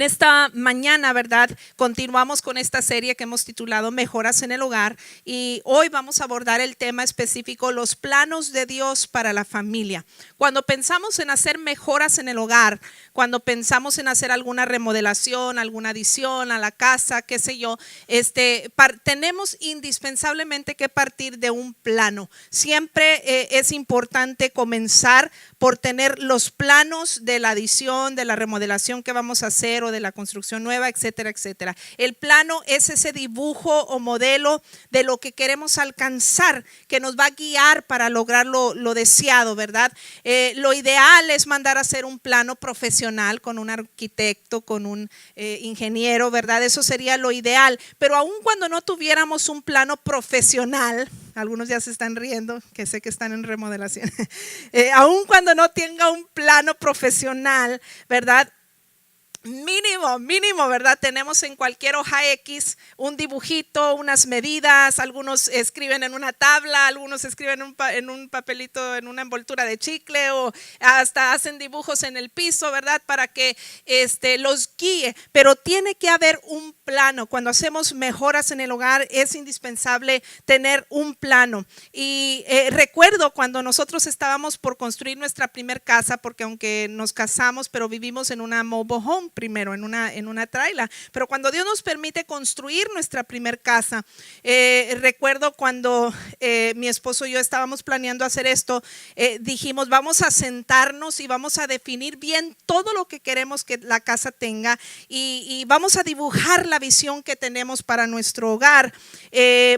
esta mañana, ¿verdad? Continuamos con esta serie que hemos titulado Mejoras en el Hogar y hoy vamos a abordar el tema específico, los planos de Dios para la familia. Cuando pensamos en hacer mejoras en el hogar, cuando pensamos en hacer alguna remodelación, alguna adición a la casa, qué sé yo, tenemos indispensablemente que partir de un plano. Siempre es importante comenzar por tener los planos de la adición, de la remodelación que vamos a hacer o de la construcción nueva, etcétera, etcétera. El plano es ese dibujo o modelo de lo que queremos alcanzar, que nos va a guiar para lograr lo deseado, ¿verdad? Lo ideal es mandar a hacer un plano profesional con un arquitecto, con un ingeniero, ¿verdad? Eso sería lo ideal, pero aun cuando no tuviéramos un plano profesional, algunos ya se están riendo, que sé que están en remodelación, aun cuando no tenga un plano profesional, ¿verdad? Mínimo, ¿verdad? Tenemos en cualquier hoja X un dibujito, unas medidas, algunos escriben en una tabla, algunos escriben en un papelito, en una envoltura de chicle o hasta hacen dibujos en el piso, ¿verdad? Para que los guíe, pero tiene que haber un plano. Cuando hacemos mejoras en el hogar es indispensable tener un plano. Y recuerdo cuando nosotros estábamos por construir nuestra primer casa, porque aunque nos casamos, pero vivimos en una mobile home primero, en una traila, pero cuando Dios nos permite construir nuestra primer casa, recuerdo cuando mi esposo y yo estábamos planeando hacer esto, dijimos vamos a sentarnos y vamos a definir bien todo lo que queremos que la casa tenga y vamos a dibujar la visión que tenemos para nuestro hogar,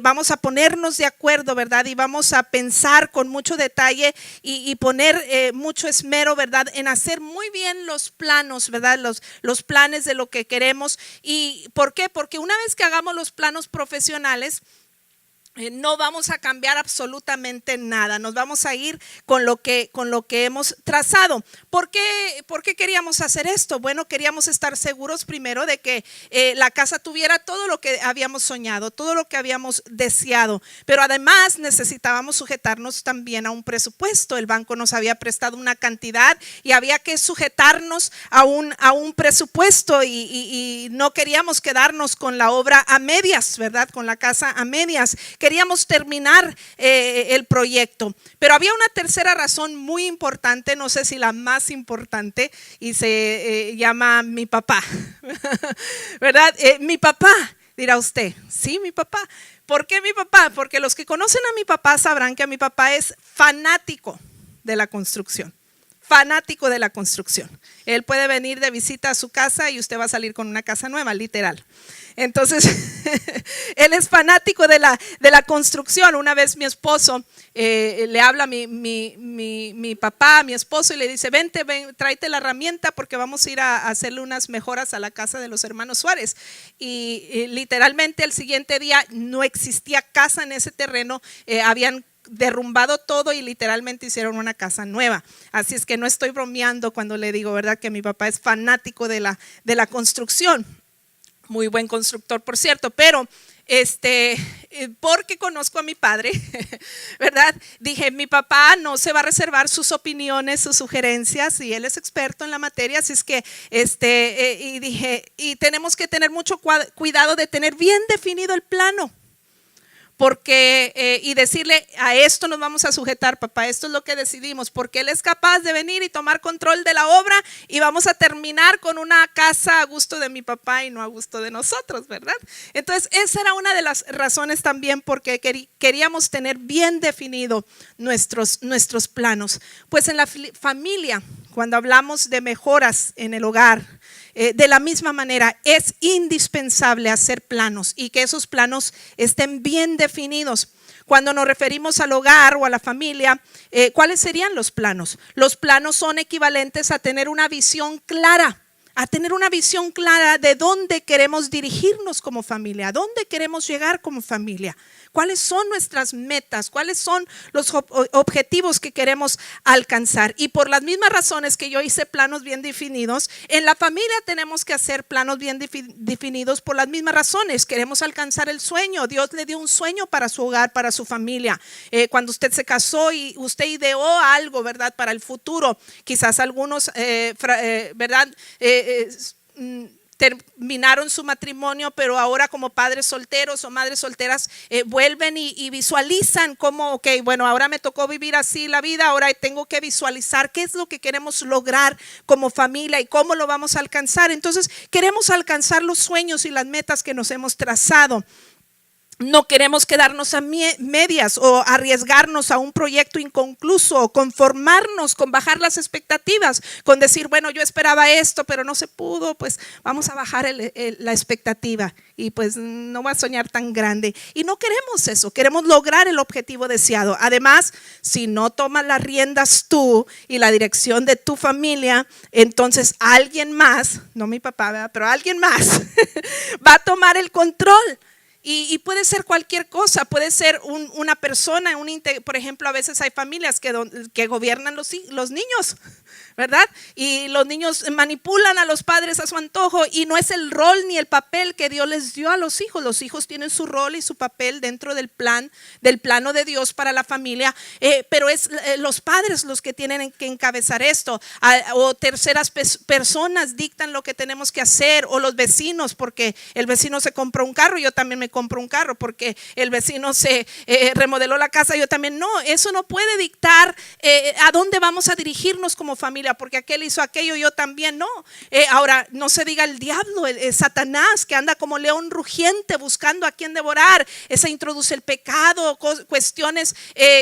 vamos a ponernos de acuerdo, ¿verdad? Y vamos a pensar con mucho detalle y poner mucho esmero, ¿verdad? En hacer muy bien los planos, ¿verdad? Los planes de lo que queremos. ¿Y por qué? Porque una vez que hagamos los planos profesionales, no vamos a cambiar absolutamente nada, nos vamos a ir con lo que hemos trazado. ¿Por qué queríamos hacer esto? Bueno, queríamos estar seguros primero de que la casa tuviera todo lo que habíamos soñado, todo lo que habíamos deseado, pero además necesitábamos sujetarnos también a un presupuesto. El banco nos había prestado una cantidad y había que sujetarnos a un presupuesto y no queríamos quedarnos con la obra a medias, ¿verdad? Con la casa a medias. Queríamos terminar el proyecto, pero había una tercera razón muy importante, no sé si la más importante, y se llama mi papá, ¿verdad? Mi papá, dirá usted, sí, mi papá. ¿Por qué mi papá? Porque los que conocen a mi papá sabrán que mi papá es fanático de la construcción. Fanático de la construcción. Él puede venir de visita a su casa y usted va a salir con una casa nueva, literal. Entonces, él es fanático de la construcción. Una vez mi esposo le habla a mi papá, a mi esposo, y le dice, ven, tráete la herramienta porque vamos a ir a hacerle unas mejoras a la casa de los hermanos Suárez. Y literalmente el siguiente día no existía casa en ese terreno, habían derrumbado todo y literalmente hicieron una casa nueva. Así es que no estoy bromeando cuando le digo, ¿verdad?, que mi papá es fanático de la construcción. Muy buen constructor, por cierto, pero porque conozco a mi padre, ¿verdad? Dije, mi papá no se va a reservar sus opiniones, sus sugerencias, y él es experto en la materia, así es que y dije, y tenemos que tener mucho cuidado de tener bien definido el plano. Porque, y decirle, a esto nos vamos a sujetar, papá, esto es lo que decidimos, porque él es capaz de venir y tomar control de la obra y vamos a terminar con una casa a gusto de mi papá y no a gusto de nosotros, ¿verdad? Entonces, esa era una de las razones también porque queríamos tener bien definido nuestros planos. Pues en la familia, cuando hablamos de mejoras en el hogar, de la misma manera es indispensable hacer planos y que esos planos estén bien definidos. Cuando nos referimos al hogar o a la familia, ¿cuáles serían los planos? Los planos son equivalentes a tener una visión clara. A tener una visión clara de dónde queremos dirigirnos como familia, a dónde queremos llegar como familia, cuáles son nuestras metas, cuáles son los objetivos que queremos alcanzar. Y por las mismas razones que yo hice planos bien definidos, en la familia tenemos que hacer planos bien definidos por las mismas razones. Queremos alcanzar el sueño. Dios le dio un sueño para su hogar, para su familia. Cuando usted se casó y usted ideó algo, ¿verdad?, para el futuro. Quizás algunos, ¿verdad?, terminaron su matrimonio, pero ahora como padres solteros o madres solteras vuelven y visualizan cómo, ok, bueno, ahora me tocó vivir así la vida, ahora tengo que visualizar qué es lo que queremos lograr como familia y cómo lo vamos a alcanzar. Entonces queremos alcanzar los sueños y las metas que nos hemos trazado. No queremos quedarnos a medias o arriesgarnos a un proyecto inconcluso o conformarnos con bajar las expectativas, con decir, bueno, yo esperaba esto, pero no se pudo, pues vamos a bajar la expectativa y pues no voy a soñar tan grande. Y no queremos eso, queremos lograr el objetivo deseado. Además, si no tomas las riendas tú y la dirección de tu familia, entonces alguien más, no mi papá, ¿verdad? Pero alguien más va a tomar el control. Y puede ser cualquier cosa, puede ser una persona, por ejemplo, a veces hay familias que gobiernan los niños, ¿verdad? Y los niños manipulan a los padres a su antojo y no es el rol ni el papel que Dios les dio a los hijos. Los hijos tienen su rol y su papel dentro del plano de Dios para la familia, pero es los padres los que tienen que encabezar esto, o terceras personas dictan lo que tenemos que hacer, o los vecinos, porque el vecino se compró un carro, yo también me compro un carro, porque el vecino se remodeló la casa, yo también. No, eso no puede dictar a dónde vamos a dirigirnos como familia, porque aquel hizo aquello, yo también. No, ahora no se diga el diablo, Satanás, que anda como león rugiente buscando a quien devorar. Ese introduce el pecado, cuestiones,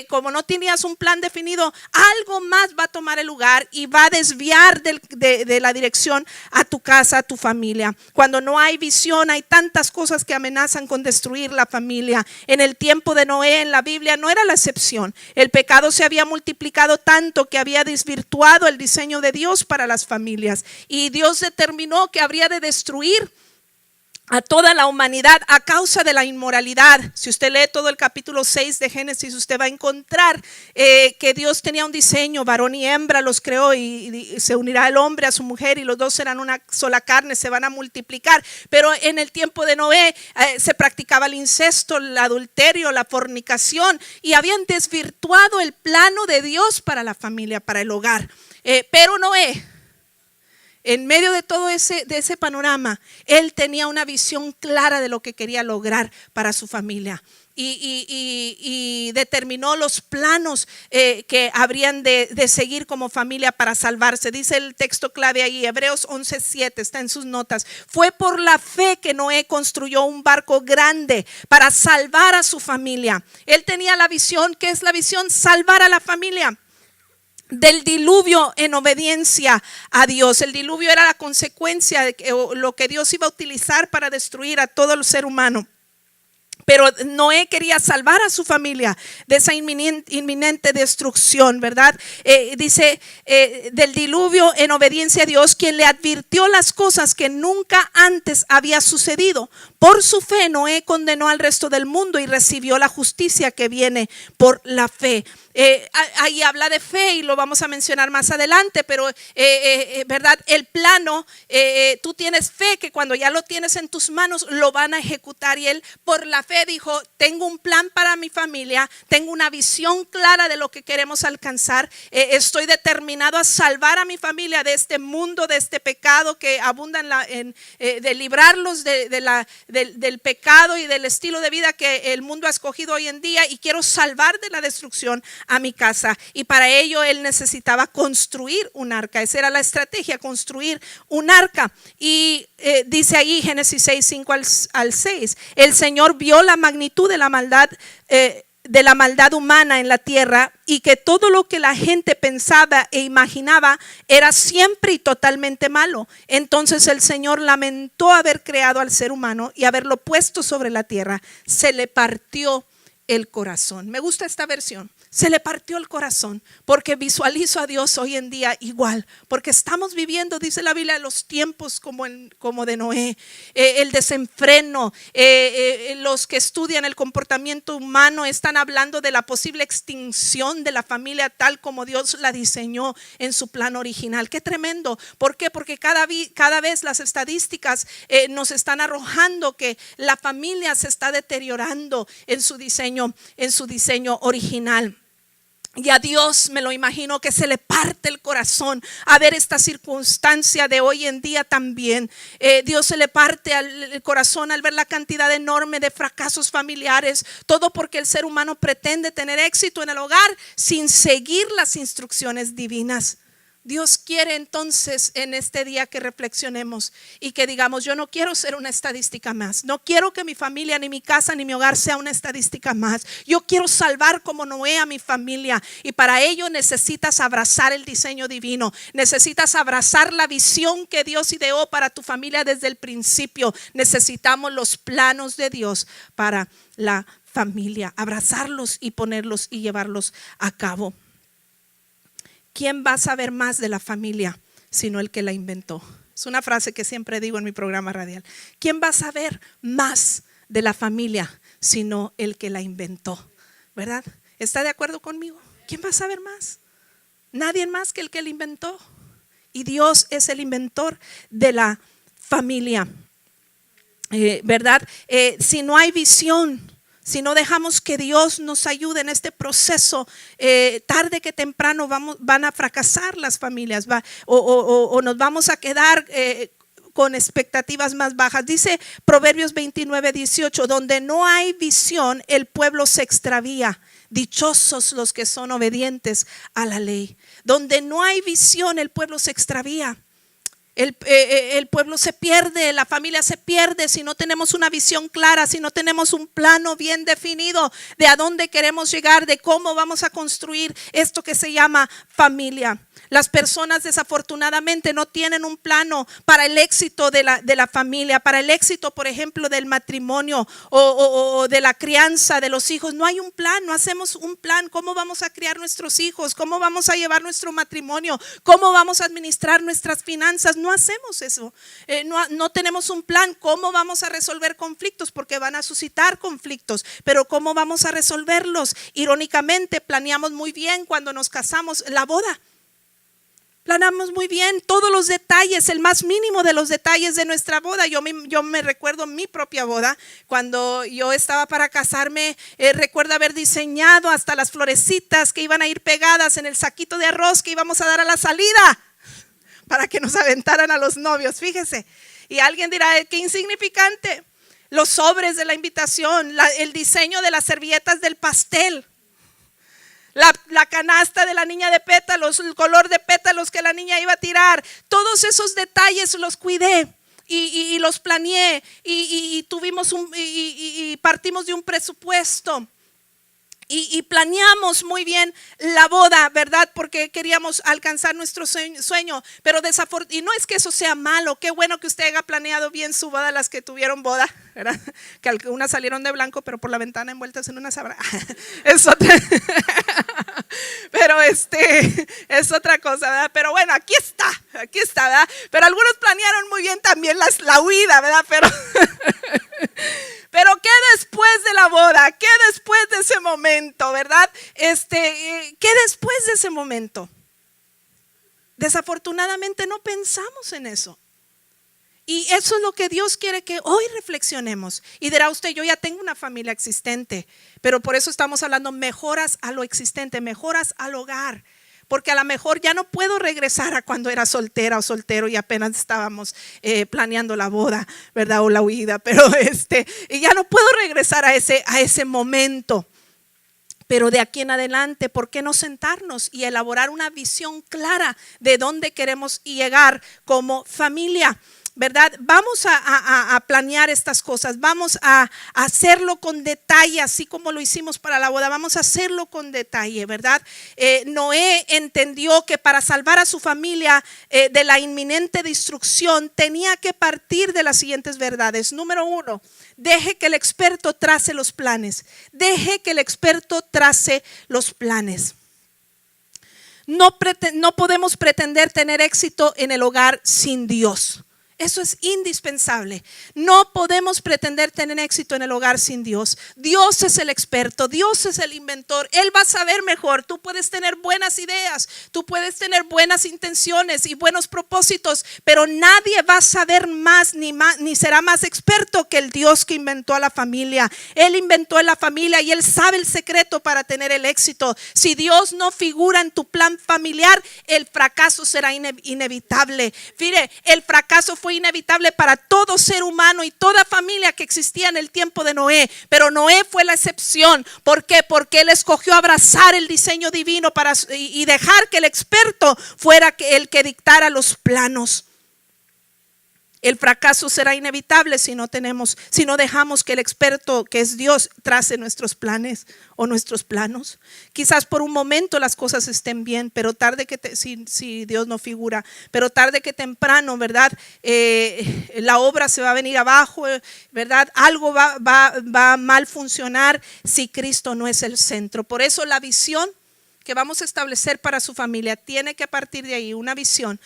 como no tenías un plan definido, algo más va a tomar el lugar y va a desviar de la dirección a tu casa, a tu familia. Cuando no hay visión, hay tantas cosas que amenazan con destruir la familia. En el tiempo de Noé, en la Biblia, no era la excepción. El pecado se había multiplicado tanto que había desvirtuado el diseño de Dios para las familias, y Dios determinó que habría de destruir a toda la humanidad a causa de la inmoralidad. Si usted lee todo el capítulo 6 de Génesis, usted va a encontrar que Dios tenía un diseño, varón y hembra los creó, y se unirá el hombre a su mujer y los dos serán una sola carne, se van a multiplicar. Pero en el tiempo de Noé se practicaba el incesto, el adulterio, la fornicación, y habían desvirtuado el plano de Dios para la familia, para el hogar. Pero Noé, en medio de todo ese panorama, él tenía una visión clara de lo que quería lograr para su familia. Y determinó los planos que habrían de seguir como familia para salvarse. Dice el texto clave ahí, Hebreos 11:7, está en sus notas. Fue por la fe que Noé construyó un barco grande para salvar a su familia. Él tenía la visión. ¿Qué es la visión? Salvar a la familia del diluvio en obediencia a Dios. El diluvio era la consecuencia de lo que Dios iba a utilizar para destruir a todo el ser humano. Pero Noé quería salvar a su familia de esa inminente destrucción, ¿verdad? Dice del diluvio en obediencia a Dios, quien le advirtió las cosas que nunca antes había sucedido. Por su fe Noé condenó al resto del mundo y recibió la justicia que viene por la fe. Ahí habla de fe y lo vamos a mencionar más adelante, pero ¿verdad? El plano, tú tienes fe que cuando ya lo tienes en tus manos lo van a ejecutar, y él por la fe dijo, tengo un plan para mi familia, tengo una visión clara de lo que queremos alcanzar, estoy determinado a salvar a mi familia de este mundo, de este pecado que abunda de librarlos del pecado y del estilo de vida que el mundo ha escogido hoy en día, y quiero salvar de la destrucción a mi casa. Y para ello él necesitaba construir un arca. Esa era la estrategia, construir un arca. Y dice ahí Génesis 6:5 al 6, el Señor vio la magnitud de la maldad humana en la tierra, y que todo lo que la gente pensaba e imaginaba era siempre y totalmente malo. Entonces el Señor lamentó haber creado al ser humano y haberlo puesto sobre la tierra. Se le partió el corazón. Me gusta esta versión. Se le partió el corazón, porque visualizo a Dios hoy en día igual, porque estamos viviendo, dice la Biblia, los tiempos como de Noé, el desenfreno. Los que estudian el comportamiento humano están hablando de la posible extinción de la familia tal como Dios la diseñó en su plan original. Qué tremendo. ¿Por qué? Porque cada vez las estadísticas nos están arrojando que la familia se está deteriorando en su diseño original. Y a Dios me lo imagino que se le parte el corazón a ver esta circunstancia de hoy en día también. Dios se le parte el corazón al ver la cantidad enorme de fracasos familiares. Todo porque el ser humano pretende tener éxito en el hogar sin seguir las instrucciones divinas. Dios quiere entonces en este día que reflexionemos y que digamos: yo no quiero ser una estadística más. No quiero que mi familia, ni mi casa, ni mi hogar sea una estadística más. Yo quiero salvar como Noé a mi familia, y para ello necesitas abrazar el diseño divino. Necesitas abrazar la visión que Dios ideó para tu familia desde el principio. Necesitamos los planos de Dios para la familia, abrazarlos y ponerlos y llevarlos a cabo. ¿Quién va a saber más de la familia sino el que la inventó? Es una frase que siempre digo en mi programa radial. ¿Quién va a saber más de la familia sino el que la inventó? ¿Verdad? ¿Está de acuerdo conmigo? ¿Quién va a saber más? Nadie más que el que la inventó. Y Dios es el inventor de la familia. ¿Verdad? Si no hay visión, si no dejamos que Dios nos ayude en este proceso, tarde que temprano van a fracasar las familias, o nos vamos a quedar con expectativas más bajas. Dice Proverbios 29:18: donde no hay visión, el pueblo se extravía. Dichosos los que son obedientes a la ley. Donde no hay visión, el pueblo se extravía. El pueblo se pierde, la familia se pierde si no tenemos una visión clara, si no tenemos un plano bien definido de a dónde queremos llegar, de cómo vamos a construir esto que se llama familia. Las personas desafortunadamente no tienen un plano para el éxito de la familia, para el éxito, por ejemplo, del matrimonio o de la crianza de los hijos. No hay un plan, no hacemos un plan. ¿Cómo vamos a criar nuestros hijos? ¿Cómo vamos a llevar nuestro matrimonio? ¿Cómo vamos a administrar nuestras finanzas? No hacemos eso. No tenemos un plan. ¿Cómo vamos a resolver conflictos? Porque van a suscitar conflictos, pero ¿cómo vamos a resolverlos? Irónicamente, planeamos muy bien cuando nos casamos la boda. Planeamos muy bien todos los detalles, el más mínimo de los detalles de nuestra boda. Yo me recuerdo mi propia boda, cuando yo estaba para casarme. Recuerdo haber diseñado hasta las florecitas que iban a ir pegadas en el saquito de arroz que íbamos a dar a la salida, para que nos aventaran a los novios, fíjese. Y alguien dirá: qué insignificante. Los sobres de la invitación, el diseño de las servilletas del pastel, la canasta de la niña de pétalos, el color de pétalos que la niña iba a tirar. Todos esos detalles los cuidé y los planeé, y tuvimos y partimos de un presupuesto. Y planeamos muy bien la boda, ¿verdad? Porque queríamos alcanzar nuestro sueño. Pero y no es que eso sea malo. Qué bueno que usted haya planeado bien su boda, las que tuvieron boda, ¿verdad? Que algunas salieron de blanco, pero por la ventana envueltas en una sábana. Es otra. Pero es otra cosa, ¿verdad? Pero bueno, aquí está, ¿verdad? Pero algunos planearon muy bien también la huida, ¿verdad? Pero ¿qué después de la boda? ¿Qué después de ese momento, verdad? ¿Qué después de ese momento? Desafortunadamente no pensamos en eso. Y eso es lo que Dios quiere que hoy reflexionemos. Y dirá usted: yo ya tengo una familia existente, pero por eso estamos hablando mejoras a lo existente, mejoras al hogar. Porque a lo mejor ya no puedo regresar a cuando era soltera o soltero y apenas estábamos planeando la boda, ¿verdad? O la huida, pero y ya no puedo regresar a ese momento. Pero de aquí en adelante, ¿por qué no sentarnos y elaborar una visión clara de dónde queremos llegar como familia? ¿Verdad? Vamos a planear estas cosas, vamos a hacerlo con detalle, así como lo hicimos para la boda. Vamos a hacerlo con detalle, ¿verdad? Noé entendió que para salvar a su familia de la inminente destrucción tenía que partir de las siguientes verdades. Número 1, deje que el experto trace los planes. Deje que el experto trace los planes. No podemos pretender tener éxito en el hogar sin Dios. Eso es indispensable. No podemos pretender tener éxito en el hogar sin Dios. Dios es el experto, Dios es el inventor. Él va a saber mejor. Tú puedes tener buenas ideas, tú puedes tener buenas intenciones y buenos propósitos, pero nadie va a saber más ni será más experto que el Dios que inventó a la familia. Él inventó a la familia y Él sabe el secreto para tener el éxito. Si Dios no figura en tu plan familiar, el fracaso será inevitable. Mire, el fracaso fue inevitable para todo ser humano y toda familia que existía en el tiempo de Noé, pero Noé fue la excepción. ¿Por qué? Porque él escogió abrazar el diseño divino y dejar que el experto fuera el que dictara los planos. El fracaso será inevitable si no dejamos que el experto, que es Dios, trace nuestros planes o nuestros planos. Quizás por un momento las cosas estén bien, pero si Dios no figura, pero tarde que temprano, ¿verdad? La obra se va a venir abajo, ¿verdad? Algo va a mal funcionar si Cristo no es el centro. Por eso la visión que vamos a establecer para su familia tiene que partir de ahí, una visión.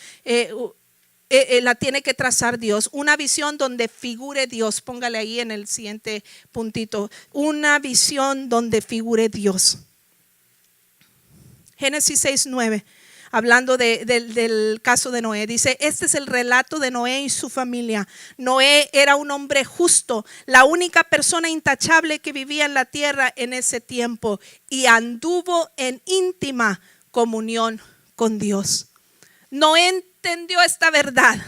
La tiene que trazar Dios, una visión donde figure Dios. Póngale ahí en el siguiente puntito, una visión donde figure Dios. Génesis 6:9, hablando del caso de Noé, dice: este es el relato de Noé y su familia. Noé era un hombre justo, la única persona intachable que vivía en la tierra en ese tiempo, y anduvo en íntima comunión con Dios. Noé entendió esta verdad.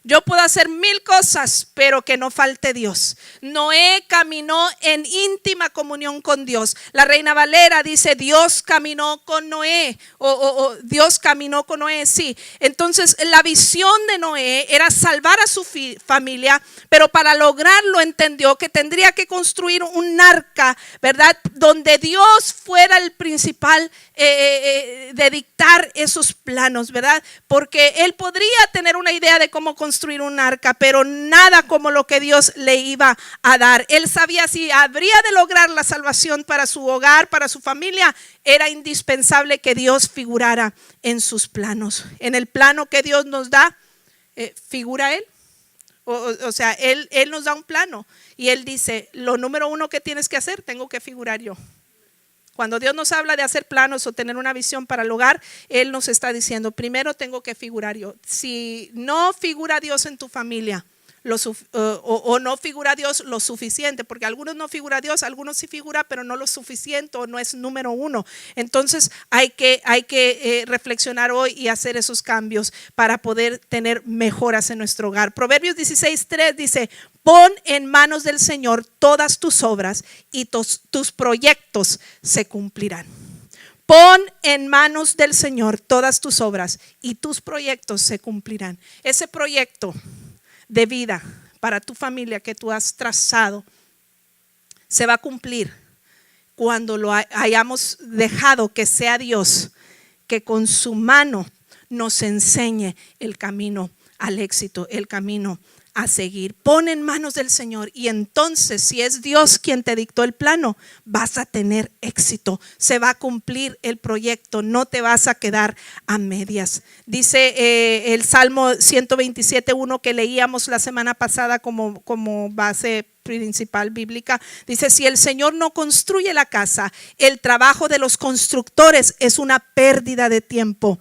Yo puedo hacer 1000 cosas, pero que no falte Dios. Noé caminó en íntima comunión con Dios. La Reina Valera dice: Dios caminó con Noé, o Dios caminó con Noé, sí. Entonces la visión de Noé era salvar a su familia, pero para lograrlo entendió que tendría que construir un arca, ¿verdad? Donde Dios fuera el principal de dictar esos planos, ¿verdad? Porque él podría tener una idea de cómo construir un arca, pero nada como lo que Dios le iba a dar. Él sabía si habría de lograr la salvación para su hogar, para su familia, era indispensable que Dios figurara en sus planos. En el plano que Dios nos da, figura Él. O sea, él nos da un plano y Él dice: lo número uno que tienes que hacer, tengo que figurar yo. Cuando Dios nos habla de hacer planos o tener una visión para el hogar, Él nos está diciendo: primero tengo que figurar yo. Si no figura Dios en tu familia, o no figura Dios lo suficiente, porque algunos no figura Dios, algunos sí figura, pero no lo suficiente, o no es número uno. Entonces hay que reflexionar hoy y hacer esos cambios para poder tener mejoras en nuestro hogar. Proverbios 16:3 dice: pon en manos del Señor todas tus obras y tus proyectos se cumplirán. Pon en manos del Señor todas tus obras y tus proyectos se cumplirán. Ese proyecto de vida para tu familia que tú has trazado se va a cumplir cuando lo hayamos dejado que sea Dios que con su mano nos enseñe el camino al éxito, el camino a seguir. Pon en manos del Señor y entonces, si es Dios quien te dictó el plano, vas a tener éxito, se va a cumplir el proyecto, no te vas a quedar a medias. Dice el Salmo 127:1 que leíamos la semana pasada como base principal bíblica, dice: si el Señor no construye la casa, el trabajo de los constructores es una pérdida de tiempo.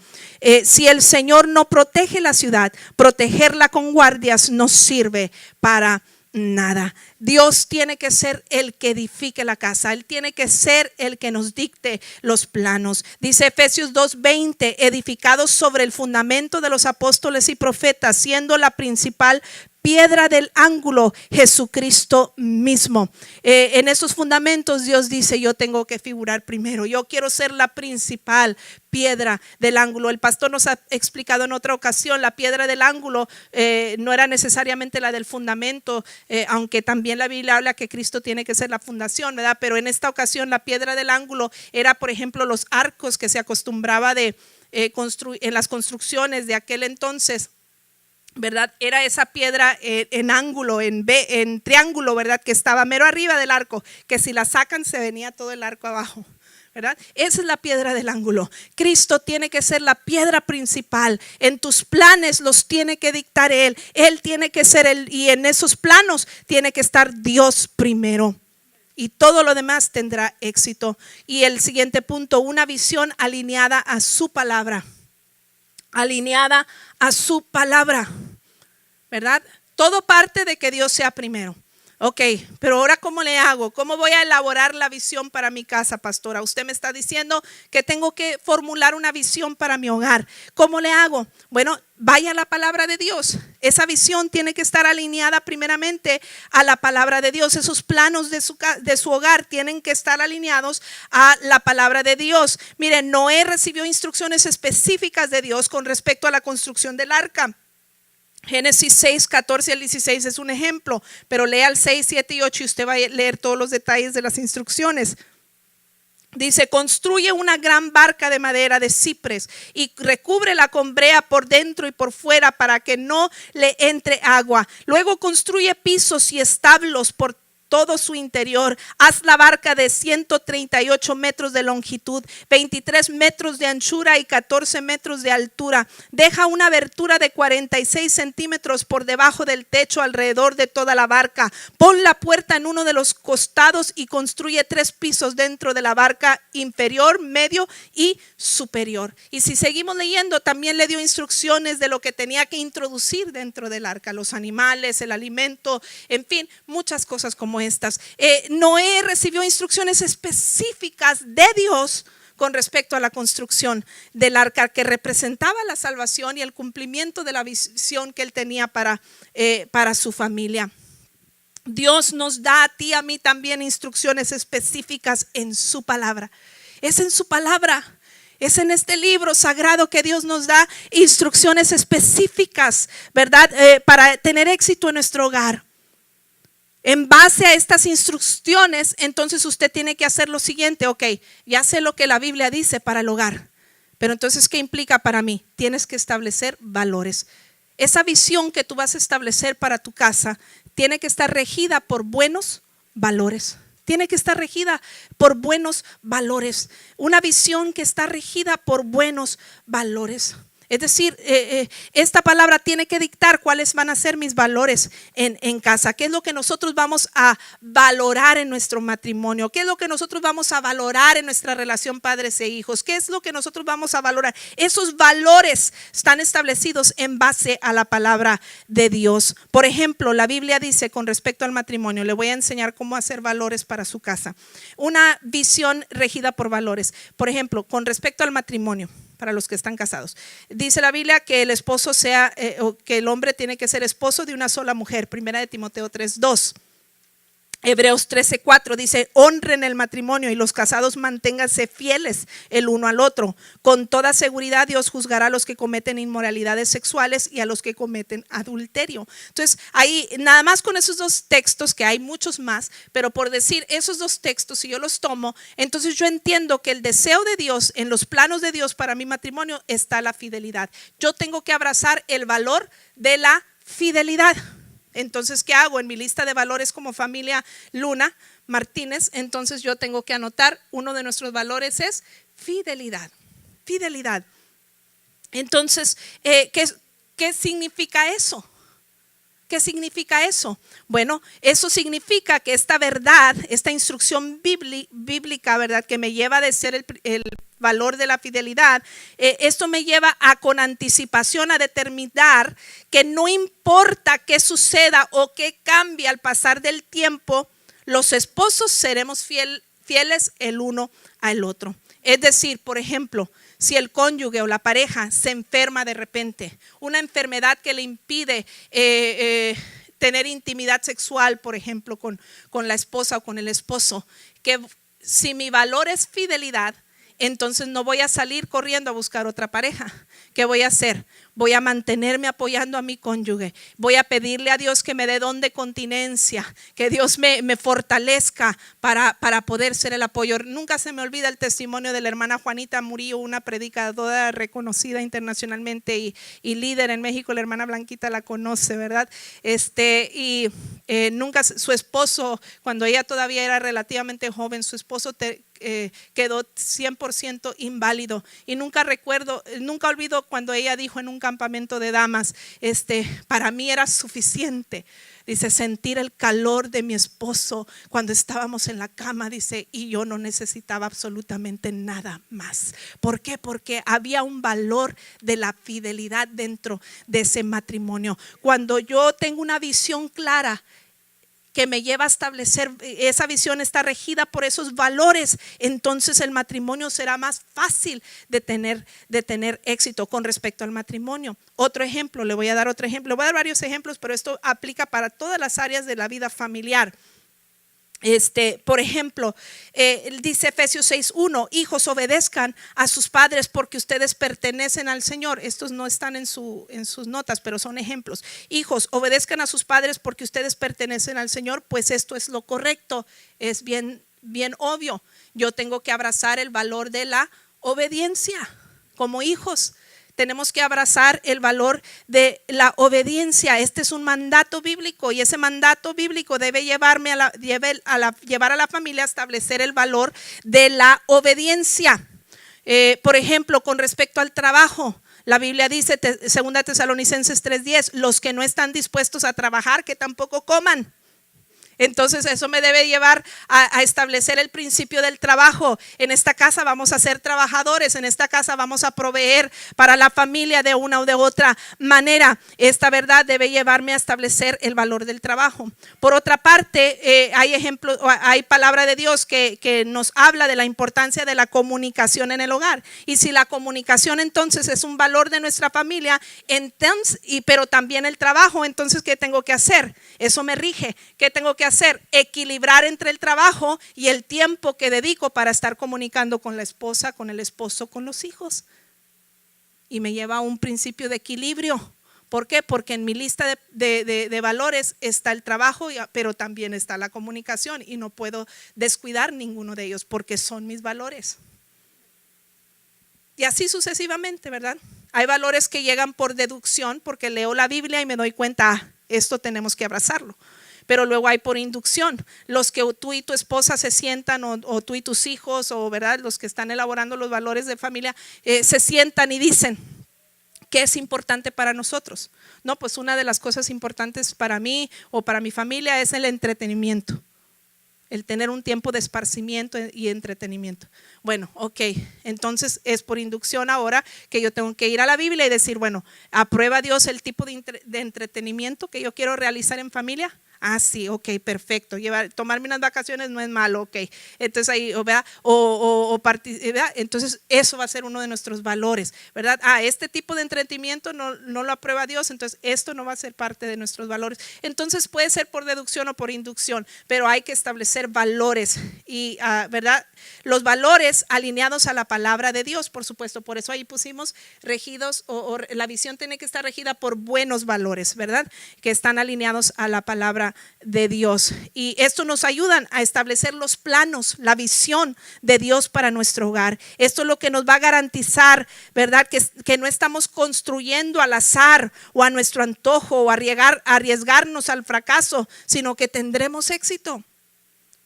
Si el Señor no protege la ciudad, protegerla con guardias no sirve para nada. Dios tiene que ser el que edifique la casa. Él tiene que ser el que nos dicte los planos. Dice Efesios 2:20: edificados sobre el fundamento de los apóstoles y profetas, siendo la principal piedra del ángulo Jesucristo mismo. En esos fundamentos Dios dice: yo tengo que figurar primero, yo quiero ser la principal piedra del ángulo. El pastor nos ha explicado en otra ocasión, la piedra del ángulo no era necesariamente la del fundamento, aunque también la Biblia habla que Cristo tiene que ser la fundación, ¿verdad? Pero en esta ocasión la piedra del ángulo era, por ejemplo, los arcos que se acostumbraba construir en las construcciones de aquel entonces, ¿verdad? Era esa piedra en ángulo, en triángulo, ¿verdad? Que estaba mero arriba del arco, que si la sacan se venía todo el arco abajo, ¿verdad? Esa es la piedra del ángulo. Cristo tiene que ser la piedra principal. En tus planes los tiene que dictar Él. Él tiene que ser Él, y en esos planos tiene que estar Dios primero. Y todo lo demás tendrá éxito. Y el siguiente punto, una visión alineada a su palabra. Alineada a su palabra, ¿verdad? Todo parte de que Dios sea primero. Ok, pero ahora ¿cómo le hago? ¿Cómo voy a elaborar la visión para mi casa, pastora? Usted me está diciendo que tengo que formular una visión para mi hogar. ¿Cómo le hago? Bueno, vaya a la palabra de Dios. Esa visión tiene que estar alineada primeramente a la palabra de Dios. Esos planos de su hogar tienen que estar alineados a la palabra de Dios. Miren, Noé recibió instrucciones específicas de Dios con respecto a la construcción del arca. Génesis 6, 14 al 16 es un ejemplo, pero lea el 6, 7 y 8 y usted va a leer todos los detalles de las instrucciones. Dice: construye una gran barca de madera de cipres y recúbrela con brea por dentro y por fuera para que no le entre agua. Luego construye pisos y establos por todo su interior. Haz la barca de 138 metros de longitud, 23 metros de anchura y 14 metros de altura. Deja una abertura de 46 centímetros por debajo del techo alrededor de toda la barca. Pon la puerta en uno de los costados y construye 3 pisos dentro de la barca, inferior, medio y superior. Y si seguimos leyendo, también le dio instrucciones de lo que tenía que introducir dentro del arca: los animales, el alimento, en fin, muchas cosas como estas. Noé recibió instrucciones específicas de Dios con respecto a la construcción del arca, que representaba la salvación y el cumplimiento de la visión que él tenía para su familia. Dios nos da a ti, a mí también, instrucciones específicas en su palabra. Es en su palabra. Es en este libro sagrado que Dios nos da instrucciones específicas, ¿verdad? Para tener éxito en nuestro hogar. En base a estas instrucciones, entonces usted tiene que hacer lo siguiente. Ok, ya sé lo que la Biblia dice para el hogar, pero entonces, ¿qué implica para mí? Tienes que establecer valores. Esa visión que tú vas a establecer para tu casa tiene que estar regida por buenos valores. Tiene que estar regida por buenos valores. Una visión que está regida por buenos valores. Es decir, esta palabra tiene que dictar cuáles van a ser mis valores en casa. ¿Qué es lo que nosotros vamos a valorar en nuestro matrimonio? ¿Qué es lo que nosotros vamos a valorar en nuestra relación padres e hijos? ¿Qué es lo que nosotros vamos a valorar? Esos valores están establecidos en base a la palabra de Dios. Por ejemplo, la Biblia dice con respecto al matrimonio, le voy a enseñar cómo hacer valores para su casa. Una visión regida por valores. Por ejemplo, con respecto al matrimonio, para los que están casados, dice la Biblia que el esposo o que el hombre tiene que ser esposo de una sola mujer. Primera de Timoteo 3:2. Hebreos 13:4 dice: honren el matrimonio y los casados manténganse fieles el uno al otro. Con toda seguridad Dios juzgará a los que cometen inmoralidades sexuales y a los que cometen adulterio. Entonces, ahí nada más con esos 2 textos, que hay muchos más, pero por decir esos 2 textos, si yo los tomo, entonces yo entiendo que el deseo de Dios, en los planos de Dios para mi matrimonio, está la fidelidad. Yo tengo que abrazar el valor de la fidelidad. Entonces, ¿qué hago? En mi lista de valores como familia Luna Martínez, entonces yo tengo que anotar, uno de nuestros valores es fidelidad. Fidelidad. Entonces, ¿qué significa eso? ¿Qué significa eso? Bueno, eso significa que esta verdad, esta instrucción bíblica, ¿verdad?, que me lleva a ser el valor de la fidelidad, esto me lleva a, con anticipación, a determinar que no importa qué suceda o qué cambie al pasar del tiempo, los esposos seremos fieles el uno al otro. Es decir, por ejemplo, si el cónyuge o la pareja se enferma de repente, una enfermedad que le impide tener intimidad sexual, por ejemplo, con la esposa o con el esposo, que si mi valor es fidelidad, entonces no voy a salir corriendo a buscar otra pareja. ¿Qué voy a hacer? Voy a mantenerme apoyando a mi cónyuge. Voy a pedirle a Dios que me dé don de continencia, que Dios me fortalezca para poder ser el apoyo. Nunca se me olvida el testimonio de la hermana Juanita Murillo, una predicadora reconocida internacionalmente y líder en México. La hermana Blanquita la conoce, ¿verdad? Nunca su esposo, cuando ella todavía era relativamente joven, su esposo quedó 100% inválido. Y nunca olvido cuando ella dijo en un campamento de damas, para mí era suficiente. Dice, sentir el calor de mi esposo cuando estábamos en la cama, dice, y yo no necesitaba absolutamente nada más. ¿Por qué? Porque había un valor de la fidelidad dentro de ese matrimonio. Cuando yo tengo una visión clara que me lleva a establecer, esa visión está regida por esos valores, entonces el matrimonio será más fácil de tener éxito con respecto al matrimonio. Otro ejemplo, le voy a dar otro ejemplo, voy a dar varios ejemplos, pero esto aplica para todas las áreas de la vida familiar. Por ejemplo, dice Efesios 6:1, hijos, obedezcan a sus padres porque ustedes pertenecen al Señor. Estos no están en sus notas, pero son ejemplos. Hijos, obedezcan a sus padres porque ustedes pertenecen al Señor, pues esto es lo correcto. Es bien obvio. Yo tengo que abrazar el valor de la obediencia como hijos. Tenemos que abrazar el valor de la obediencia. Este es un mandato bíblico y ese mandato bíblico debe llevar a la familia a establecer el valor de la obediencia. Por ejemplo, con respecto al trabajo, la Biblia dice, 2 Tesalonicenses 3:10, los que no están dispuestos a trabajar, que tampoco coman. Entonces eso me debe llevar a establecer el principio del trabajo. En esta casa vamos a ser trabajadores, en esta casa vamos a proveer para la familia de una o de otra manera. Esta verdad debe llevarme a establecer el valor del trabajo. Por otra parte, hay palabra de Dios que nos habla de la importancia de la comunicación en el hogar. Y si la comunicación entonces es un valor de nuestra familia, entonces, pero también el trabajo, entonces ¿qué tengo que hacer? Eso me rige. ¿Qué tengo que hacer? Equilibrar entre el trabajo y el tiempo que dedico para estar comunicando con la esposa, con el esposo, con los hijos. Y me lleva a un principio de equilibrio. ¿Por qué? Porque en mi lista de valores está el trabajo, pero también está la comunicación y no puedo descuidar ninguno de ellos porque son mis valores. Y así sucesivamente, ¿verdad? Hay valores que llegan por deducción porque leo la Biblia y me doy cuenta, esto tenemos que abrazarlo. Pero luego hay por inducción, los que tú y tu esposa se sientan o tú y tus hijos o ¿verdad? Los que están elaborando los valores de familia se sientan y dicen, ¿qué es importante para nosotros? No, pues una de las cosas importantes para mí o para mi familia es el entretenimiento, el tener un tiempo de esparcimiento y entretenimiento. Bueno, ok, entonces es por inducción ahora que yo tengo que ir a la Biblia y decir, bueno, ¿aprueba Dios el tipo de entretenimiento que yo quiero realizar en familia? Ah, sí, ok, perfecto. Tomarme unas vacaciones no es malo, ok. Entonces ahí, ¿verdad? ¿verdad? Entonces eso va a ser uno de nuestros valores, ¿verdad? Este tipo de entretenimiento no lo aprueba Dios, entonces esto no va a ser parte de nuestros valores. Entonces puede ser por deducción o por inducción, pero hay que establecer valores y, ¿verdad? Los valores alineados a la palabra de Dios, por supuesto. Por eso ahí pusimos regidos o la visión tiene que estar regida por buenos valores, ¿verdad? Que están alineados a la palabra de Dios. Y esto nos ayuda a establecer los planos, la visión de Dios para nuestro hogar. Esto es lo que nos va a garantizar, ¿verdad? Que no estamos construyendo al azar o a nuestro antojo o arriesgarnos al fracaso, sino que tendremos éxito,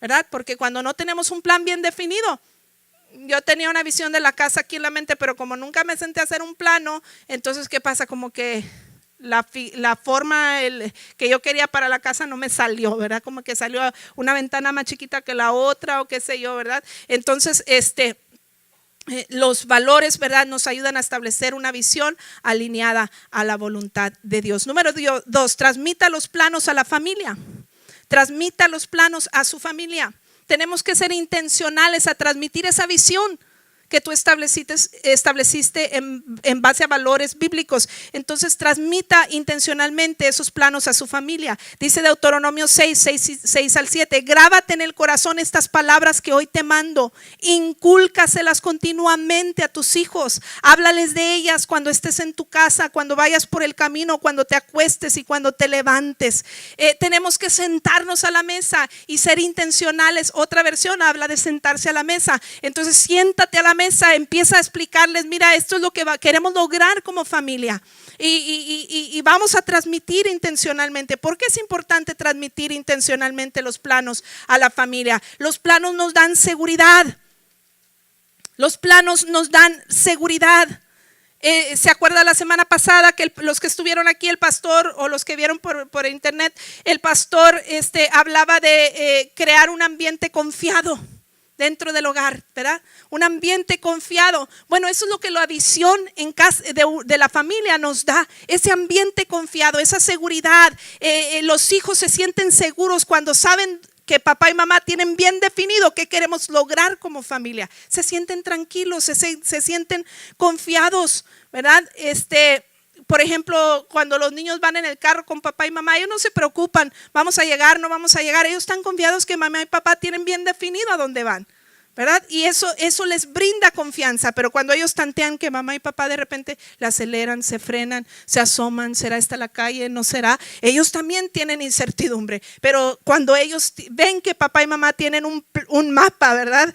¿verdad? Porque cuando no tenemos un plan bien definido, yo tenía una visión de la casa aquí en la mente, pero como nunca me senté a hacer un plano, entonces ¿qué pasa? Como que la forma que yo quería para la casa no me salió, ¿verdad? Como que salió una ventana más chiquita que la otra o qué sé yo, ¿verdad? Entonces, los valores, ¿verdad? Nos ayudan a establecer una visión alineada a la voluntad de Dios. Número 2, transmita los planos a la familia. Transmita los planos a su familia. Tenemos que ser intencionales a transmitir esa visión que tú estableciste en base a valores bíblicos. Entonces transmita intencionalmente esos planos a su familia. Dice Deuteronomio 6 al 7, grábate en el corazón estas palabras que hoy te mando, incúlcaselas continuamente a tus hijos, háblales de ellas cuando estés en tu casa, cuando vayas por el camino, cuando te acuestes y cuando te levantes. Tenemos que sentarnos a la mesa y ser intencionales. Otra versión habla de sentarse a la mesa. Entonces siéntate a la mesa, empieza a explicarles, mira, esto es lo que queremos lograr como familia y vamos a transmitir intencionalmente. ¿Por qué es importante transmitir intencionalmente los planos a la familia? Los planos nos dan seguridad. Los planos nos dan seguridad. ¿Se acuerda la semana pasada que los que estuvieron aquí, el pastor, o los que vieron por internet, el pastor hablaba de crear un ambiente confiado dentro del hogar, ¿verdad? Un ambiente confiado. Bueno, eso es lo que la visión en casa de la familia nos da, ese ambiente confiado, esa seguridad. Los hijos se sienten seguros cuando saben que papá y mamá tienen bien definido qué queremos lograr como familia. Se sienten tranquilos, se sienten confiados, ¿verdad? Por ejemplo, cuando los niños van en el carro con papá y mamá, ellos no se preocupan, vamos a llegar, no vamos a llegar. Ellos están confiados que mamá y papá tienen bien definido a dónde van, ¿verdad? Y eso les brinda confianza. Pero cuando ellos tantean que mamá y papá de repente le aceleran, se frenan, se asoman, ¿será esta la calle? ¿No será? Ellos también tienen incertidumbre. Pero cuando ellos ven que papá y mamá tienen un mapa, ¿verdad?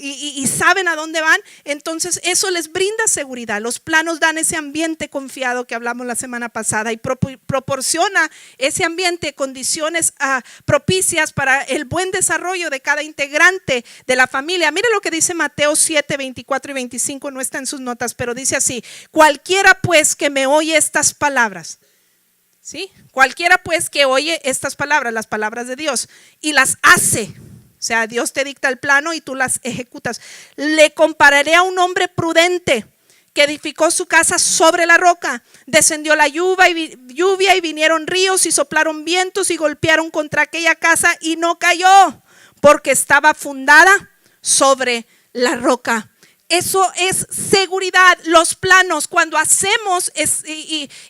Y saben a dónde van, entonces eso les brinda seguridad. Los planos dan ese ambiente confiado que hablamos la semana pasada y proporciona ese ambiente, condiciones propicias para el buen desarrollo de cada integrante de la familia. Mire lo que dice Mateo 7, 24 y 25, no está en sus notas, pero dice así: cualquiera pues que me oye estas palabras, ¿sí? Cualquiera pues que oye estas palabras, las palabras de Dios, y las hace, o sea, Dios te dicta el plano y tú las ejecutas, le compararé a un hombre prudente que edificó su casa sobre la roca. Descendió la lluvia y vinieron ríos y soplaron vientos y golpearon contra aquella casa y no cayó, porque estaba fundada sobre la roca. Eso es seguridad. Los planos, cuando hacemos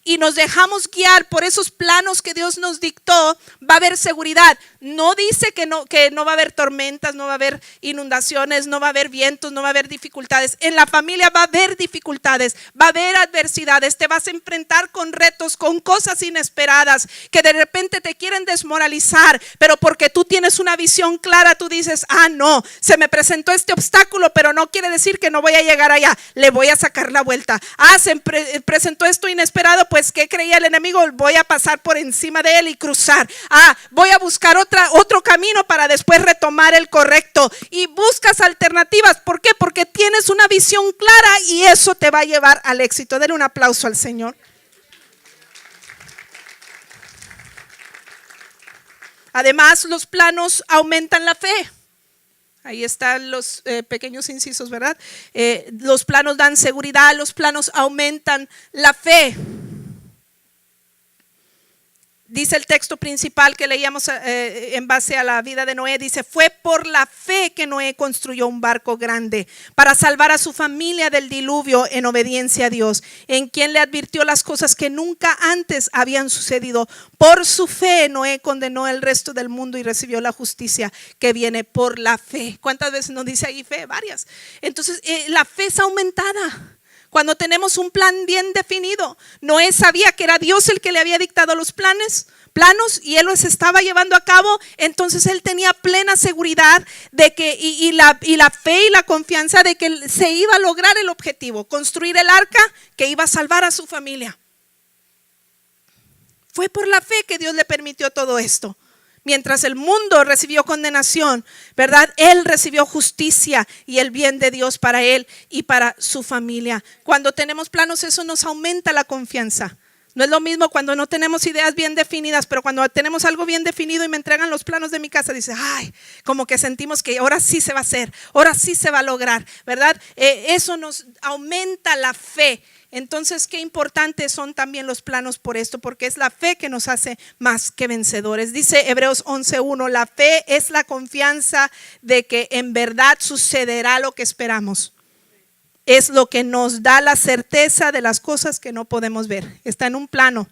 y nos dejamos guiar por esos planos que Dios nos dictó, va a haber seguridad. No dice que no va a haber tormentas, no va a haber inundaciones, no va a haber vientos, no va a haber dificultades. En la familia va a haber dificultades, va a haber adversidades, te vas a enfrentar con retos, con cosas inesperadas que de repente te quieren desmoralizar, pero porque tú tienes una visión clara, tú dices: no, se me presentó este obstáculo, pero no quiere decir que no voy a llegar allá, le voy a sacar la vuelta. Se presentó esto inesperado, pues ¿qué creía el enemigo? Voy a pasar por encima de él y cruzar. Voy a buscar otro camino para después retomar el correcto. Y buscas alternativas. ¿Por qué? Porque tienes una visión clara y eso te va a llevar al éxito. Denle un aplauso al Señor. Además, los planos aumentan la fe. Ahí están los pequeños incisos, ¿verdad? Los planos dan seguridad, los planos aumentan la fe. Dice el texto principal que leíamos en base a la vida de Noé, dice: fue por la fe que Noé construyó un barco grande para salvar a su familia del diluvio en obediencia a Dios, en quien le advirtió las cosas que nunca antes habían sucedido. Por su fe Noé condenó el resto del mundo y recibió la justicia que viene por la fe. ¿Cuántas veces nos dice ahí fe? Varias. Entonces la fe es aumentada cuando tenemos un plan bien definido. Noé sabía que era Dios el que le había dictado los planos y él los estaba llevando a cabo. Entonces él tenía plena seguridad de que y la fe y la confianza de que se iba a lograr el objetivo, construir el arca que iba a salvar a su familia. Fue por la fe que Dios le permitió todo esto. Mientras el mundo recibió condenación, ¿verdad? Él recibió justicia y el bien de Dios para él y para su familia. Cuando tenemos planos, eso nos aumenta la confianza. No es lo mismo cuando no tenemos ideas bien definidas, pero cuando tenemos algo bien definido y me entregan los planos de mi casa, dice: como que sentimos que ahora sí se va a hacer, ahora sí se va a lograr, ¿verdad? Eso nos aumenta la fe. Entonces, qué importantes son también los planos por esto, porque es la fe que nos hace más que vencedores. Dice Hebreos 11:1: la fe es la confianza de que en verdad sucederá lo que esperamos. Es lo que nos da la certeza de las cosas que no podemos ver. Está en un plano.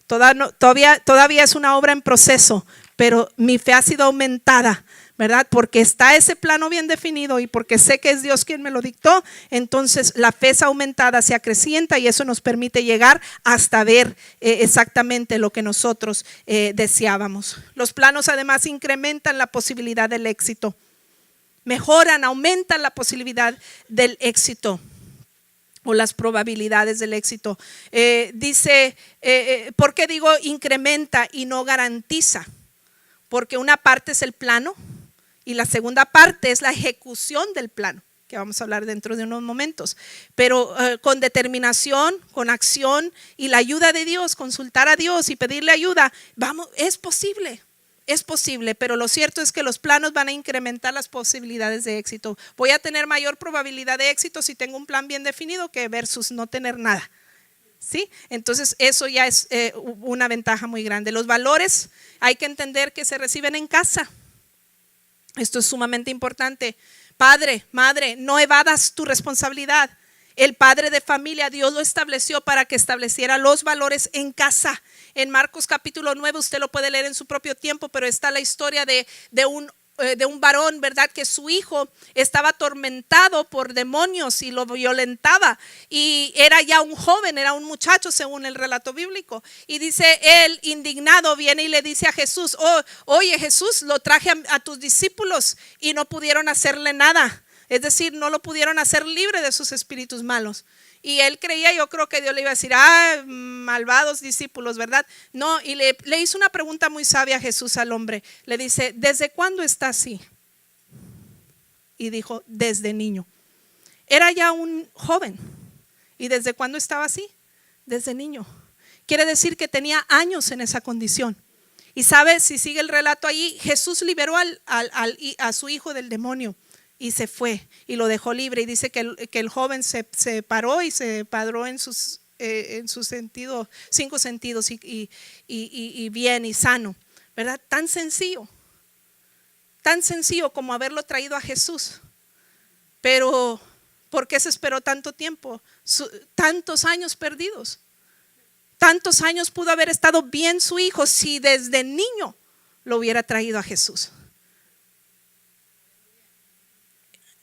Todavía es una obra en proceso, pero mi fe ha sido aumentada, ¿verdad? Porque está ese plano bien definido y porque sé que es Dios quien me lo dictó. Entonces la fe es aumentada, se acrecienta y eso nos permite llegar hasta ver exactamente lo que nosotros deseábamos. Los planos además incrementan la posibilidad del éxito. Mejoran, aumentan la posibilidad del éxito o las probabilidades del éxito. Dice, ¿por qué digo incrementa y no garantiza? Porque una parte es el plano y la segunda parte es la ejecución del plano. que vamos a hablar dentro de unos momentos. Pero con determinación, con acción y la ayuda de Dios, consultar a Dios y pedirle ayuda, es posible, pero lo cierto es que los planos van a incrementar las posibilidades de éxito. Voy a tener mayor probabilidad de éxito si tengo un plan bien definido que versus no tener nada. ¿Sí? Entonces eso ya es una ventaja muy grande. Los valores hay que entender que se reciben en casa. Esto es sumamente importante. Padre, madre, no evadas tu responsabilidad. El padre de familia, Dios lo estableció para que estableciera los valores en casa. En Marcos capítulo 9, usted lo puede leer en su propio tiempo, pero está la historia de un varón, ¿verdad? Que su hijo estaba atormentado por demonios y lo violentaba. Y era ya un joven, era un muchacho según el relato bíblico. Y dice él, indignado, viene y le dice a Jesús, oye Jesús, lo traje a tus discípulos y no pudieron hacerle nada. Es decir, no lo pudieron hacer libre de sus espíritus malos. Y él creía, yo creo que Dios le iba a decir, malvados discípulos, ¿verdad? No, y le hizo una pregunta muy sabia a Jesús al hombre. Le dice, ¿desde cuándo está así? Y dijo, desde niño. Era ya un joven. ¿Y desde cuándo estaba así? Desde niño. Quiere decir que tenía años en esa condición. Y sabe, si sigue el relato allí, Jesús liberó a su hijo del demonio. Y se fue y lo dejó libre. Y dice que el joven se paró y se paró en sus sentidos, 5 sentidos y bien y sano, ¿verdad? Tan sencillo como haberlo traído a Jesús. Pero ¿por qué se esperó tanto tiempo? Tantos años perdidos. Tantos años pudo haber estado bien su hijo si desde niño lo hubiera traído a Jesús.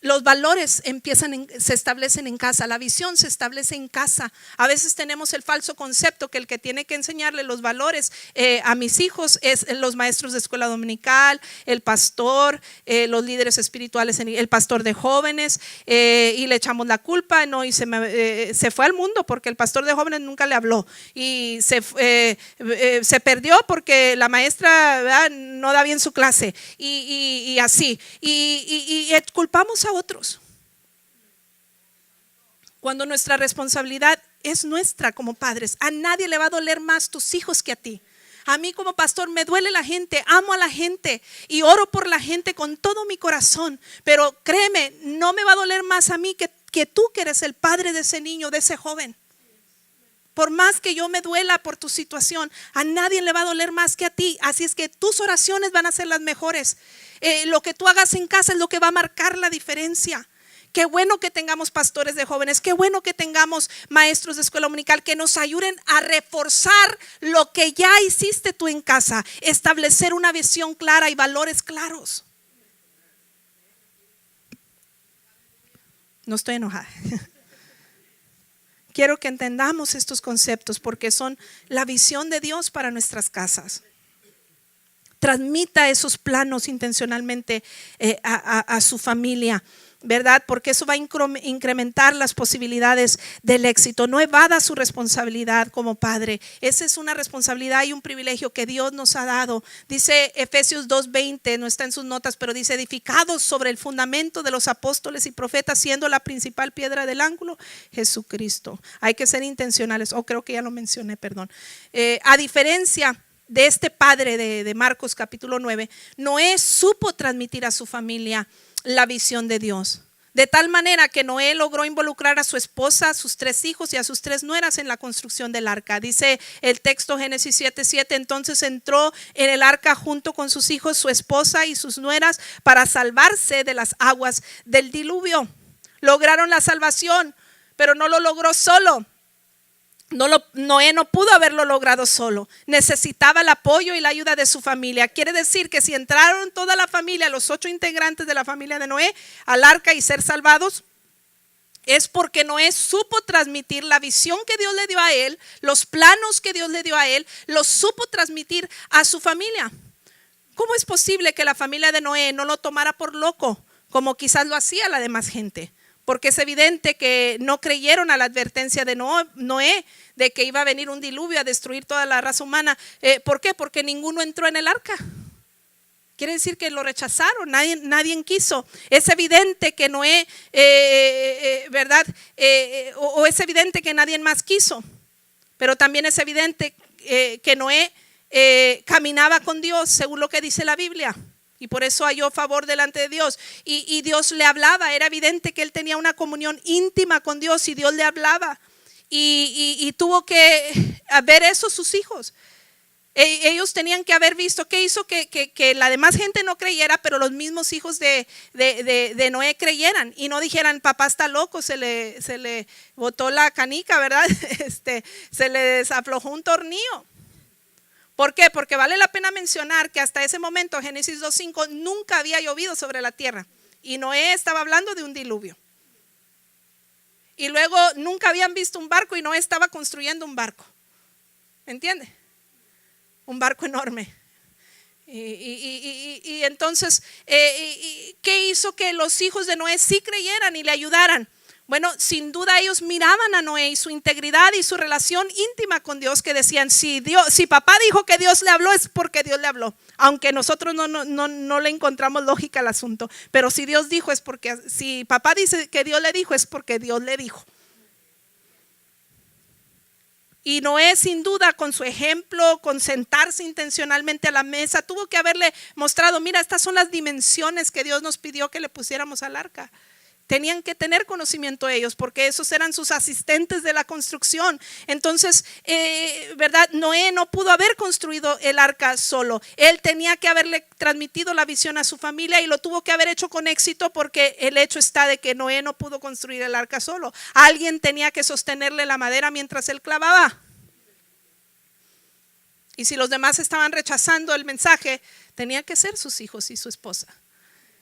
Los valores se establecen en casa, la visión se establece en casa. A veces tenemos el falso concepto que el que tiene que enseñarle los valores a mis hijos es los maestros de escuela dominical, el pastor, los líderes espirituales, el pastor de jóvenes, y le echamos la culpa, no, y se fue al mundo porque el pastor de jóvenes nunca le habló y se perdió porque la maestra, ¿verdad?, no da bien su clase y así, y culpamos a otros, cuando nuestra responsabilidad es nuestra como padres. A nadie le va a doler más tus hijos que a ti. A mí como pastor me duele la gente, amo a la gente y oro por la gente con todo mi corazón, pero créeme, no me va a doler más a mí que tú, que eres el padre de ese niño, de ese joven. Por más que yo me duela por tu situación, a nadie le va a doler más que a ti. Así es que tus oraciones van a ser las mejores. Lo que tú hagas en casa es lo que va a marcar la diferencia. Qué bueno que tengamos pastores de jóvenes, qué bueno que tengamos maestros de escuela dominical que nos ayuden a reforzar lo que ya hiciste tú en casa, establecer una visión clara y valores claros. No estoy enojada. Quiero que entendamos estos conceptos porque son la visión de Dios para nuestras casas. Transmita esos planos intencionalmente a su familia, ¿verdad? Porque eso va a incrementar las posibilidades del éxito. No evada su responsabilidad como padre. Esa es una responsabilidad y un privilegio que Dios nos ha dado. Dice Efesios 2:20, no está en sus notas, pero dice: edificados sobre el fundamento de los apóstoles y profetas, siendo la principal piedra del ángulo Jesucristo. Hay que ser intencionales. Creo que ya lo mencioné, perdón. A diferencia de este padre de Marcos capítulo 9, Noé supo transmitir a su familia la visión de Dios, de tal manera que Noé logró involucrar a su esposa, a sus 3 hijos y a sus 3 nueras en la construcción del arca. Dice el texto Génesis 7:7, entonces entró en el arca junto con sus hijos, su esposa y sus nueras para salvarse de las aguas del diluvio. Lograron la salvación, pero no lo logró solo. Noé no pudo haberlo logrado solo, necesitaba el apoyo y la ayuda de su familia. Quiere decir que si entraron toda la familia, los 8 integrantes de la familia de Noé, al arca y ser salvados, es porque Noé supo transmitir la visión que Dios le dio a él, los planos que Dios le dio a él, los supo transmitir a su familia. ¿Cómo es posible que la familia de Noé no lo tomara por loco, como quizás lo hacía la demás gente? Porque es evidente que no creyeron a la advertencia de Noé de que iba a venir un diluvio a destruir toda la raza humana. ¿Por qué? Porque ninguno entró en el arca. Quiere decir que lo rechazaron, nadie quiso. Es evidente que Noé, ¿verdad? O es evidente que nadie más quiso. Pero también es evidente que Noé caminaba con Dios, según lo que dice la Biblia. Y por eso halló favor delante de Dios. Y Dios le hablaba. Era evidente que él tenía una comunión íntima con Dios y Dios le hablaba. Y tuvo que ver eso sus hijos. Ellos tenían que haber visto qué hizo que la demás gente no creyera, pero los mismos hijos de Noé creyeran y no dijeran, papá está loco, se le botó la canica, ¿verdad? Se le desaflojó un tornillo. ¿Por qué? Porque vale la pena mencionar que hasta ese momento, Génesis 2:5, nunca había llovido sobre la tierra y Noé estaba hablando de un diluvio. Y luego nunca habían visto un barco y Noé estaba construyendo un barco. ¿Me entiende? Un barco enorme. Y entonces, ¿qué hizo que los hijos de Noé sí creyeran y le ayudaran? Bueno, sin duda ellos miraban a Noé y su integridad y su relación íntima con Dios, que decían, si papá dijo que Dios le habló, es porque Dios le habló. Aunque nosotros no le encontramos lógica al asunto. Pero si Dios dijo, es porque, si papá dice que Dios le dijo, es porque Dios le dijo. Y Noé, sin duda, con su ejemplo, con sentarse intencionalmente a la mesa, tuvo que haberle mostrado, mira, estas son las dimensiones que Dios nos pidió que le pusiéramos al arca. Tenían que tener conocimiento ellos, porque esos eran sus asistentes de la construcción. Entonces, ¿verdad? Noé no pudo haber construido el arca solo. Él tenía que haberle transmitido la visión a su familia y lo tuvo que haber hecho con éxito, porque el hecho está de que Noé no pudo construir el arca solo. Alguien tenía que sostenerle la madera mientras él clavaba. Y si los demás estaban rechazando el mensaje, tenía que ser sus hijos y su esposa.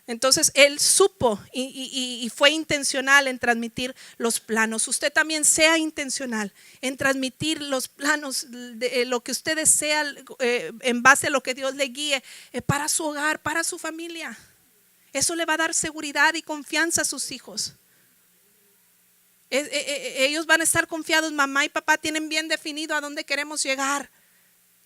Entonces él supo y fue intencional en transmitir los planos. Usted también sea intencional en transmitir los planos de lo que usted desea, en base a lo que Dios le guíe, para su hogar, para su familia. Eso le va a dar seguridad y confianza a sus hijos. Ellos van a estar confiados. Mamá y papá tienen bien definido a dónde queremos llegar.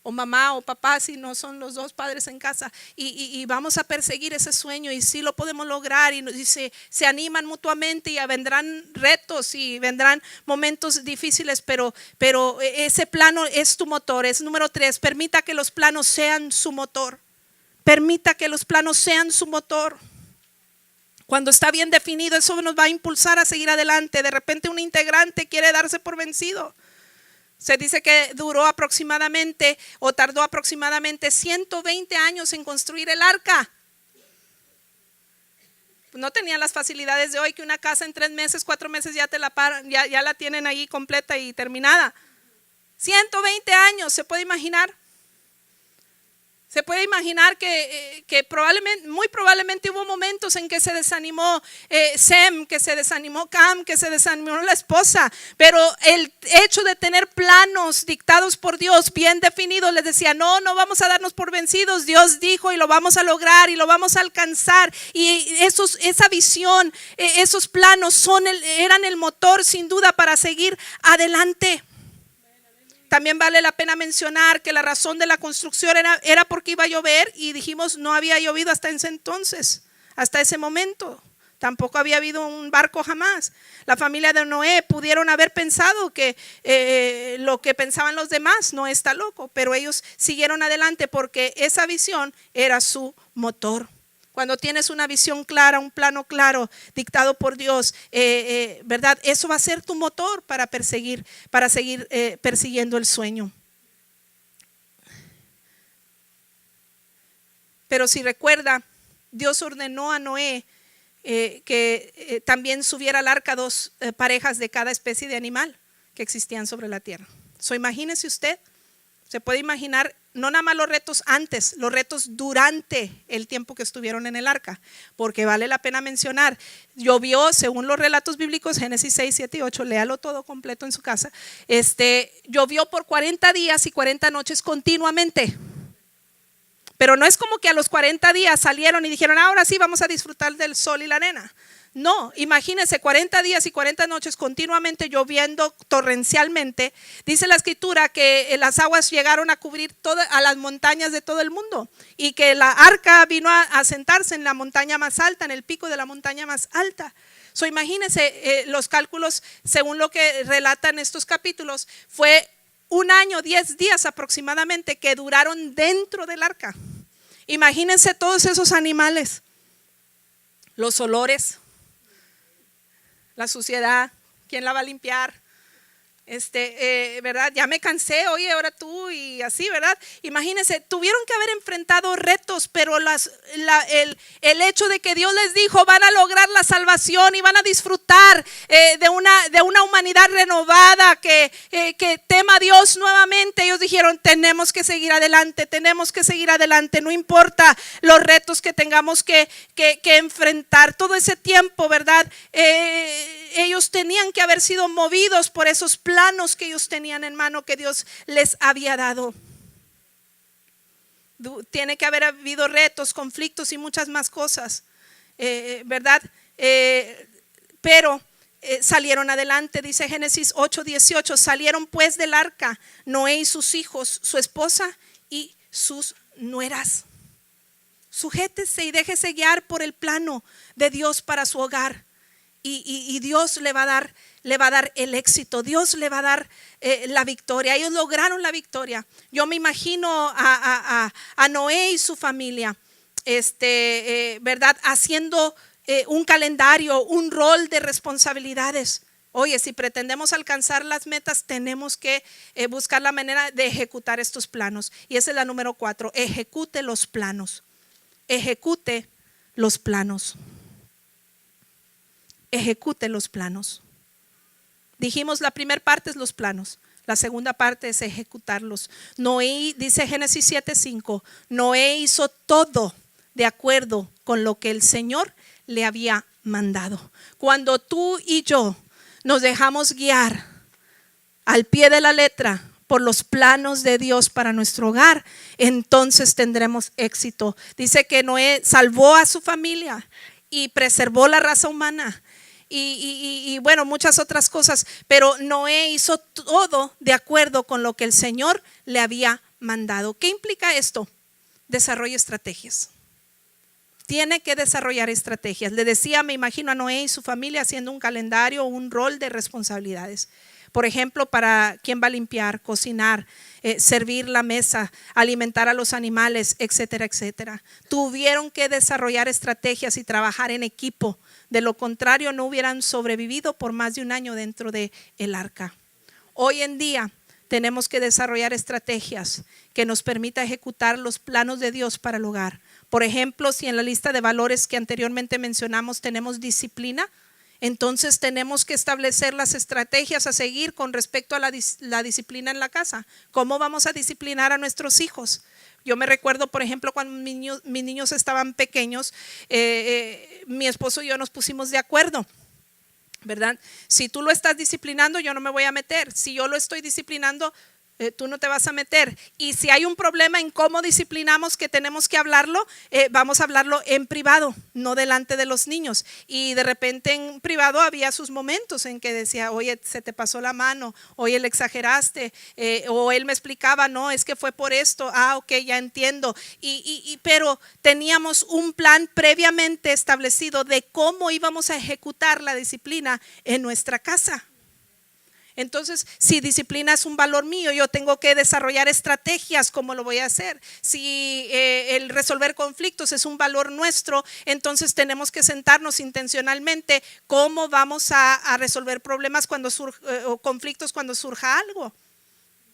O mamá o papá, si no son los dos padres en casa, y vamos a perseguir ese sueño, y sí lo podemos lograr, y se animan mutuamente, y vendrán retos y vendrán momentos difíciles, pero ese plano es tu motor. Es número 3, permita que los planos sean su motor. Permita que los planos sean su motor. Cuando está bien definido, eso nos va a impulsar a seguir adelante. De repente un integrante quiere darse por vencido. Se dice que tardó aproximadamente 120 años en construir el arca. No tenían las facilidades de hoy, que una casa en 3 meses, 4 meses ya la tienen ahí completa y terminada. 120 años, ¿se puede imaginar? Se puede imaginar que muy probablemente hubo momentos en que se desanimó Sem, que se desanimó Cam, que se desanimó la esposa, pero el hecho de tener planos dictados por Dios, bien definidos, les decía, no vamos a darnos por vencidos. Dios dijo y lo vamos a lograr y lo vamos a alcanzar. Y esa visión, esos planos eran el motor sin duda para seguir adelante. También vale la pena mencionar que la razón de la construcción era porque iba a llover, y dijimos no había llovido hasta ese entonces, hasta ese momento. Tampoco había habido un barco jamás. La familia de Noé pudieron haber pensado que lo que pensaban los demás, no está loco, pero ellos siguieron adelante porque esa visión era su motor. Cuando tienes una visión clara, un plano claro, dictado por Dios, ¿verdad? Eso va a ser tu motor para seguir persiguiendo el sueño. Pero si recuerda, Dios ordenó a Noé que también subiera al arca 2 parejas de cada especie de animal que existían sobre la tierra. Imagínese usted, se puede imaginar. No nada más los retos antes, los retos durante el tiempo que estuvieron en el arca, porque vale la pena mencionar, llovió, según los relatos bíblicos, Génesis 6, 7 y 8, léalo todo completo en su casa, llovió por 40 días y 40 noches continuamente. Pero no es como que a los 40 días salieron y dijeron, ahora sí vamos a disfrutar del sol y la arena. No, imagínense 40 días y 40 noches continuamente lloviendo torrencialmente. Dice la escritura que las aguas llegaron a cubrir a las montañas de todo el mundo y que la arca vino a sentarse en la montaña más alta, en el pico de la montaña más alta. Imagínense los cálculos, según lo que relatan estos capítulos, fue 1 año, 10 días aproximadamente que duraron dentro del arca. Imagínense todos esos animales, los olores, la suciedad, ¿quién la va a limpiar? ¿Verdad? Ya me cansé, oye, ahora tú y así, ¿verdad? Imagínense, tuvieron que haber enfrentado retos, pero el hecho de que Dios les dijo van a lograr la salvación y van a disfrutar de una humanidad renovada que tema a Dios nuevamente. Ellos dijeron, tenemos que seguir adelante, no importa los retos que tengamos que enfrentar. Todo ese tiempo, ¿verdad? Ellos tenían que haber sido movidos por esos planos que ellos tenían en mano, que Dios les había dado. Tiene que haber habido retos, conflictos y muchas más cosas, ¿verdad? Pero salieron adelante. Dice Génesis 8:18, salieron pues del arca Noé y sus hijos, su esposa y sus nueras. Sujétese y déjese guiar por el plano de Dios para su hogar. Y Dios le va a dar el éxito, Dios le va a dar la victoria. Ellos lograron la victoria. Yo me imagino a Noé y su familia, ¿verdad? Haciendo un calendario, un rol de responsabilidades. Oye, si pretendemos alcanzar las metas, tenemos que buscar la manera de ejecutar estos planos. Y esa es la número 4, ejecute los planos. Ejecute los planos. Ejecute los planos. Dijimos, la primera parte es los planos, la segunda parte es ejecutarlos. Noé, dice Génesis 7:5, Noé hizo todo de acuerdo con lo que el Señor le había mandado. Cuando tú y yo nos dejamos guiar al pie de la letra por los planos de Dios para nuestro hogar, entonces tendremos éxito. Dice que Noé salvó a su familia y preservó la raza humana. Y bueno, muchas otras cosas, pero Noé hizo todo de acuerdo con lo que el Señor le había mandado. ¿Qué implica esto? Desarrolla estrategias. Tiene que desarrollar estrategias. Le decía, me imagino a Noé y su familia haciendo un calendario, un rol de responsabilidades. Por ejemplo, para quién va a limpiar, cocinar, servir la mesa, alimentar a los animales, etcétera, etcétera. Tuvieron que desarrollar estrategias y trabajar en equipo. De lo contrario, no hubieran sobrevivido por más de 1 año dentro del arca. Hoy en día tenemos que desarrollar estrategias que nos permita ejecutar los planos de Dios para el hogar. Por ejemplo, si en la lista de valores que anteriormente mencionamos tenemos disciplina, entonces tenemos que establecer las estrategias a seguir con respecto a la disciplina en la casa. ¿Cómo vamos a disciplinar a nuestros hijos? Yo me recuerdo, por ejemplo, cuando mis niños estaban pequeños, mi esposo y yo nos pusimos de acuerdo, ¿verdad? Si tú lo estás disciplinando, yo no me voy a meter. Si yo lo estoy disciplinando, tú no te vas a meter. Y si hay un problema en cómo disciplinamos que tenemos que hablarlo, vamos a hablarlo en privado, no delante de los niños. Y de repente en privado había sus momentos en que decía, oye, se te pasó la mano, oye, le exageraste, o él me explicaba, no, es que fue por esto, ok, ya entiendo. Pero teníamos un plan previamente establecido de cómo íbamos a ejecutar la disciplina en nuestra casa. Entonces, si disciplina es un valor mío, yo tengo que desarrollar estrategias, ¿cómo lo voy a hacer? Si el resolver conflictos es un valor nuestro, entonces tenemos que sentarnos intencionalmente cómo vamos a resolver problemas o conflictos cuando surja algo,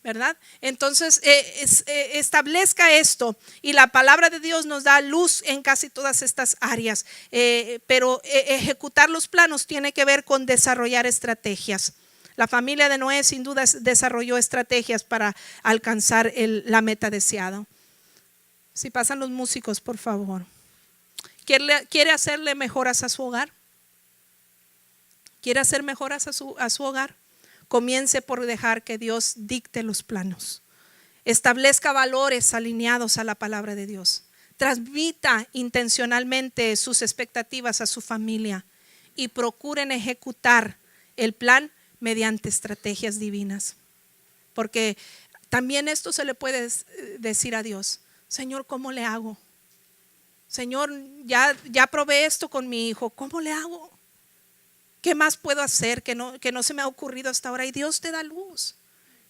¿verdad? Entonces, establezca esto y la palabra de Dios nos da luz en casi todas estas áreas, pero ejecutar los planos tiene que ver con desarrollar estrategias. La familia de Noé sin duda desarrolló estrategias para alcanzar la meta deseada. Si pasan los músicos, por favor. ¿Quiere hacerle mejoras a su hogar? ¿Quiere hacer mejoras a su hogar? Comience por dejar que Dios dicte los planos. Establezca valores alineados a la palabra de Dios. Transmita intencionalmente sus expectativas a su familia. y procuren ejecutar el plan mediante estrategias divinas. Porque también esto se le puede decir a Dios: Señor, ¿cómo le hago? Señor, ya probé esto con mi hijo, ¿cómo le hago? ¿Qué más puedo hacer que no se me ha ocurrido hasta ahora? Y Dios te da luz.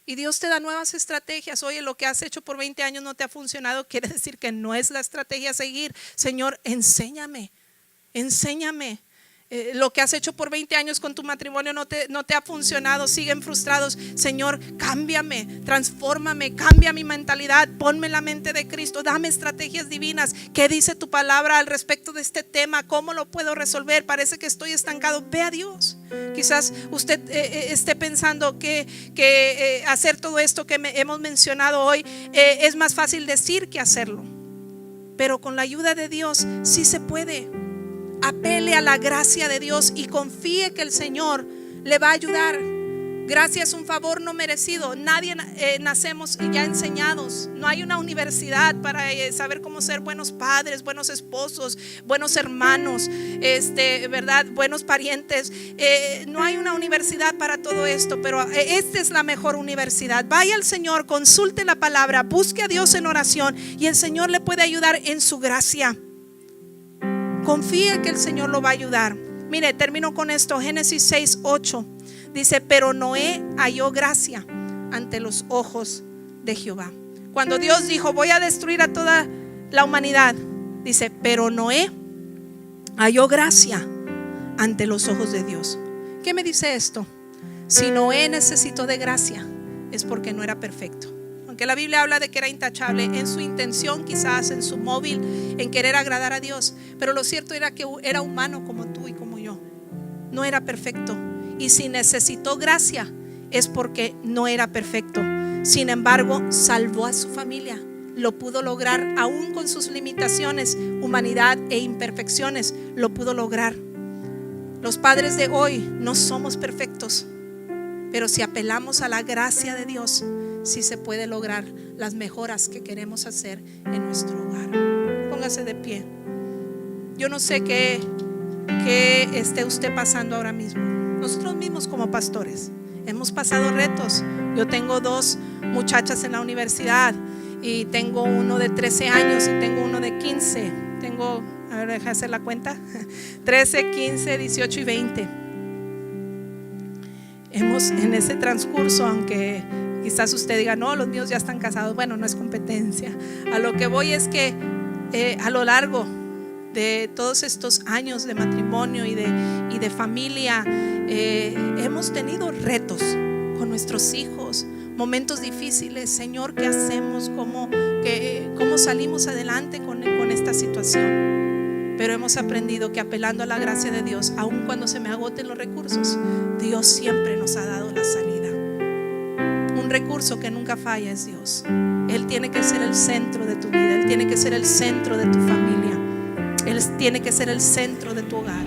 Y Dios te da nuevas estrategias. Oye, lo que has hecho por 20 años no te ha funcionado, quiere decir que no es la estrategia a seguir. Señor, enséñame. Lo que has hecho por 20 años con tu matrimonio no te ha funcionado, siguen frustrados. Señor, cámbiame, transfórmame, cambia mi mentalidad, ponme la mente de Cristo, dame estrategias divinas. ¿Qué dice tu palabra al respecto de este tema? ¿Cómo lo puedo resolver? Parece que estoy estancado. Ve a Dios. Quizás usted esté pensando que hacer todo esto que hemos mencionado hoy es más fácil decir que hacerlo, pero con la ayuda de Dios sí se puede. Apele a la gracia de Dios y confíe que el Señor le va a ayudar. Gracia es un favor no merecido. Nadie nacemos ya enseñados. No hay una universidad para saber cómo ser buenos padres, buenos esposos, buenos hermanos, ¿verdad? Buenos parientes. No hay una universidad para todo esto, pero esta es la mejor universidad. Vaya al Señor, consulte la palabra, busque a Dios en oración y el Señor le puede ayudar en su gracia. Confíe que el Señor lo va a ayudar. Mire, termino con esto. Génesis 6:8 dice: pero Noé halló gracia ante los ojos de Jehová. Cuando Dios dijo: voy a destruir a toda la humanidad, dice: pero Noé halló gracia ante los ojos de Dios. ¿Qué me dice esto? Si Noé necesitó de gracia, es porque no era perfecto. Aunque la Biblia habla de que era intachable en su intención, quizás en su móvil, en querer agradar a Dios, pero lo cierto era que era humano como tú y como yo. No era perfecto. Y si necesitó gracia, es porque no era perfecto. Sin embargo, salvó a su familia. Lo pudo lograr aún con sus limitaciones, humanidad e imperfecciones. Lo pudo lograr. Los padres de hoy no somos perfectos, pero si apelamos a la gracia de Dios, sí se puede lograr las mejoras que queremos hacer en nuestro hogar. Póngase de pie. Yo no sé qué esté usted pasando ahora mismo. Nosotros mismos como pastores hemos pasado retos. Yo tengo 2 muchachas en la universidad y tengo uno de 13 años y tengo uno de 15. A ver, deja hacer la cuenta. 13, 15, 18 y 20. Hemos en ese transcurso, aunque quizás usted diga: no, los míos ya están casados. Bueno, no es competencia. A lo que voy es que a lo largo de todos estos años de matrimonio y de familia, hemos tenido retos con nuestros hijos, momentos difíciles. Señor, ¿qué hacemos? ¿Cómo salimos adelante con esta situación? Pero hemos aprendido que apelando a la gracia de Dios, aun cuando se me agoten los recursos, Dios siempre nos ha dado la salida. Un recurso que nunca falla es Dios. Él tiene que ser el centro de tu vida. Él tiene que ser el centro de tu familia. Él tiene que ser el centro de tu hogar.